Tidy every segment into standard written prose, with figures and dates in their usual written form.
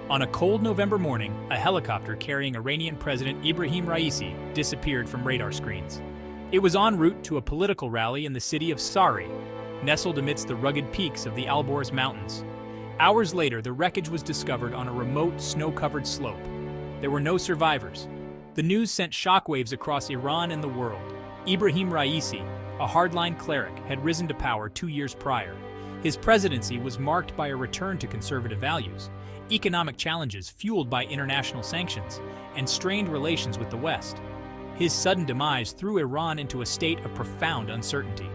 On a cold November morning, a helicopter carrying Iranian President Ibrahim Raisi disappeared from radar screens. It was en route to a political rally in the city of Sari, nestled amidst the rugged peaks of the Alborz Mountains. Hours later, the wreckage was discovered on a remote, snow-covered slope. There were no survivors. The news sent shockwaves across Iran and the world. Ibrahim Raisi, a hardline cleric, had risen to power 2 years prior. His presidency was marked by a return to conservative values, economic challenges fueled by international sanctions, and strained relations with the West. His sudden demise threw Iran into a state of profound uncertainty.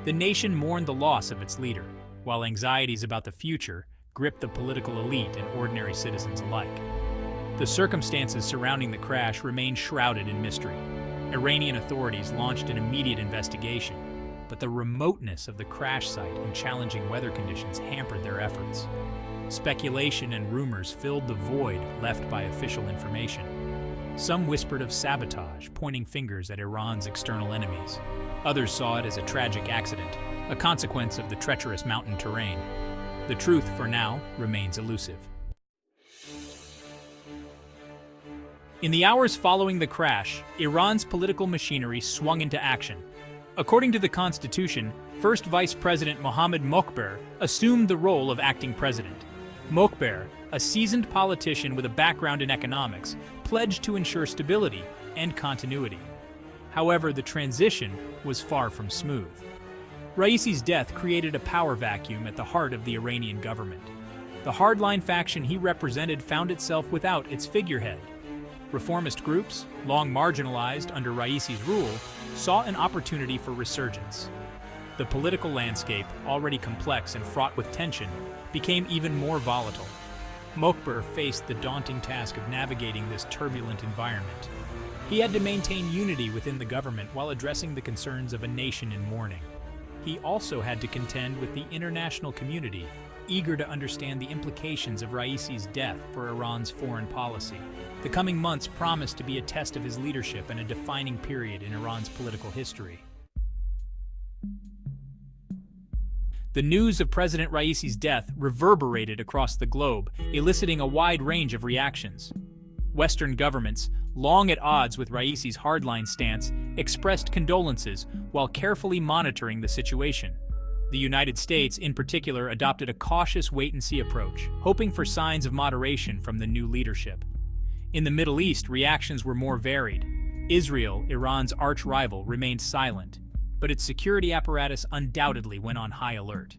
The nation mourned the loss of its leader, while anxieties about the future gripped the political elite and ordinary citizens alike. The circumstances surrounding the crash remained shrouded in mystery. Iranian authorities launched an immediate investigation, but the remoteness of the crash site and challenging weather conditions hampered their efforts. Speculation and rumors filled the void left by official information. Some whispered of sabotage, pointing fingers at Iran's external enemies. Others saw it as a tragic accident, a consequence of the treacherous mountain terrain. The truth, for now, remains elusive. In the hours following the crash, Iran's political machinery swung into action. According to the constitution, First Vice President Mohammad Mokhber assumed the role of acting president. Mokhber, a seasoned politician with a background in economics, pledged to ensure stability and continuity. However, the transition was far from smooth. Raisi's death created a power vacuum at the heart of the Iranian government. The hardline faction he represented found itself without its figurehead. Reformist groups, long marginalized under Raisi's rule, saw an opportunity for resurgence. The political landscape, already complex and fraught with tension, became even more volatile. Mokhber faced the daunting task of navigating this turbulent environment. He had to maintain unity within the government while addressing the concerns of a nation in mourning. He also had to contend with the international community, eager to understand the implications of Raisi's death for Iran's foreign policy. The coming months promised to be a test of his leadership and a defining period in Iran's political history. The news of President Raisi's death reverberated across the globe, eliciting a wide range of reactions. Western governments, long at odds with Raisi's hardline stance, expressed condolences while carefully monitoring the situation. The United States, in particular, adopted a cautious wait-and-see approach, hoping for signs of moderation from the new leadership. In the Middle East, reactions were more varied. Israel, Iran's arch-rival, remained silent, but its security apparatus undoubtedly went on high alert.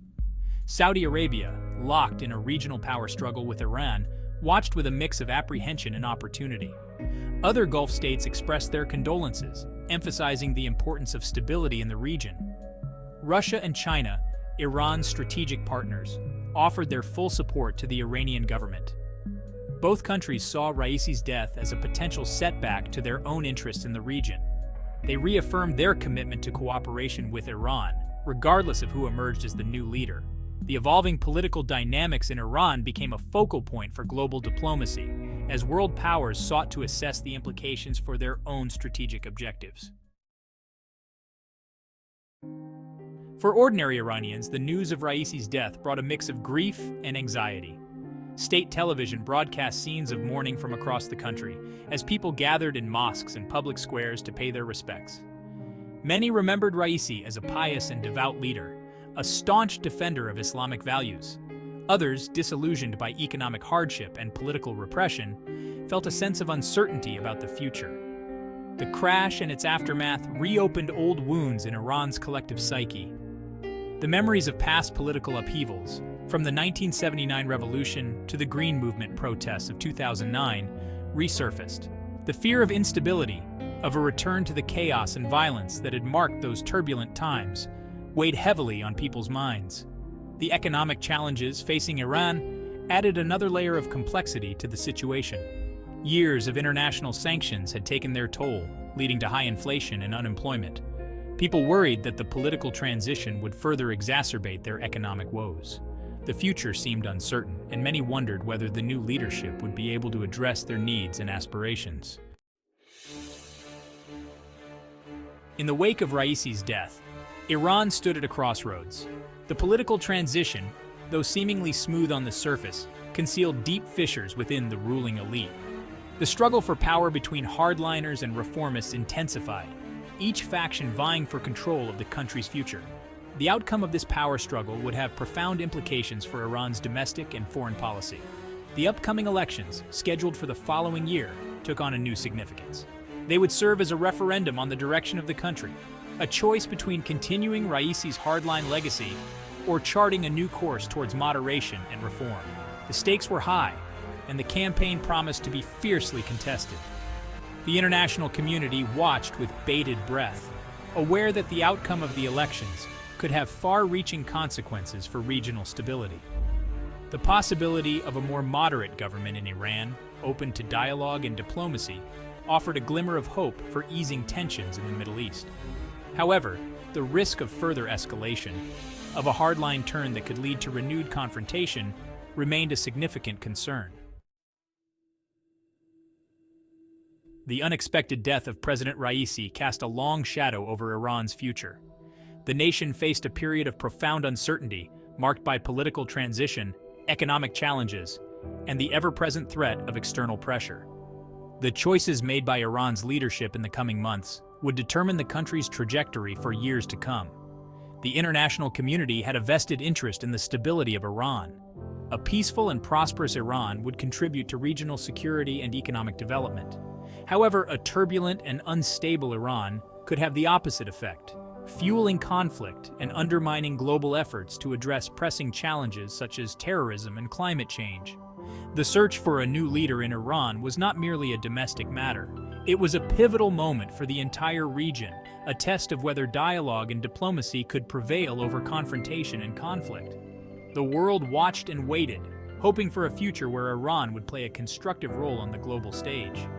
Saudi Arabia, locked in a regional power struggle with Iran, watched with a mix of apprehension and opportunity. Other Gulf states expressed their condolences, emphasizing the importance of stability in the region. Russia and China, Iran's strategic partners, offered their full support to the Iranian government. Both countries saw Raisi's death as a potential setback to their own interests in the region. They reaffirmed their commitment to cooperation with Iran, regardless of who emerged as the new leader. The evolving political dynamics in Iran became a focal point for global diplomacy, as world powers sought to assess the implications for their own strategic objectives. For ordinary Iranians, the news of Raisi's death brought a mix of grief and anxiety. State television broadcast scenes of mourning from across the country, as people gathered in mosques and public squares to pay their respects. Many remembered Raisi as a pious and devout leader, a staunch defender of Islamic values. Others, disillusioned by economic hardship and political repression, felt a sense of uncertainty about the future. The crash and its aftermath reopened old wounds in Iran's collective psyche. The memories of past political upheavals, from the 1979 revolution to the Green Movement protests of 2009, resurfaced. The fear of instability, of a return to the chaos and violence that had marked those turbulent times, weighed heavily on people's minds. The economic challenges facing Iran added another layer of complexity to the situation. Years of international sanctions had taken their toll, leading to high inflation and unemployment. People worried that the political transition would further exacerbate their economic woes. The future seemed uncertain, and many wondered whether the new leadership would be able to address their needs and aspirations. In the wake of Raisi's death, Iran stood at a crossroads. The political transition, though seemingly smooth on the surface, concealed deep fissures within the ruling elite. The struggle for power between hardliners and reformists intensified, each faction vying for control of the country's future. The outcome of this power struggle would have profound implications for Iran's domestic and foreign policy. The upcoming elections, scheduled for the following year, took on a new significance. They would serve as a referendum on the direction of the country, a choice between continuing Raisi's hardline legacy or charting a new course towards moderation and reform. The stakes were high, and the campaign promised to be fiercely contested. The international community watched with bated breath, aware that the outcome of the elections could have far-reaching consequences for regional stability. The possibility of a more moderate government in Iran, open to dialogue and diplomacy, offered a glimmer of hope for easing tensions in the Middle East. However, the risk of further escalation, of a hardline turn that could lead to renewed confrontation, remained a significant concern. The unexpected death of President Raisi cast a long shadow over Iran's future. The nation faced a period of profound uncertainty, marked by political transition, economic challenges, and the ever-present threat of external pressure. The choices made by Iran's leadership in the coming months would determine the country's trajectory for years to come. The international community had a vested interest in the stability of Iran. A peaceful and prosperous Iran would contribute to regional security and economic development. However, a turbulent and unstable Iran could have the opposite effect, fueling conflict and undermining global efforts to address pressing challenges such as terrorism and climate change. The search for a new leader in Iran was not merely a domestic matter. It was a pivotal moment for the entire region, a test of whether dialogue and diplomacy could prevail over confrontation and conflict. The world watched and waited, hoping for a future where Iran would play a constructive role on the global stage.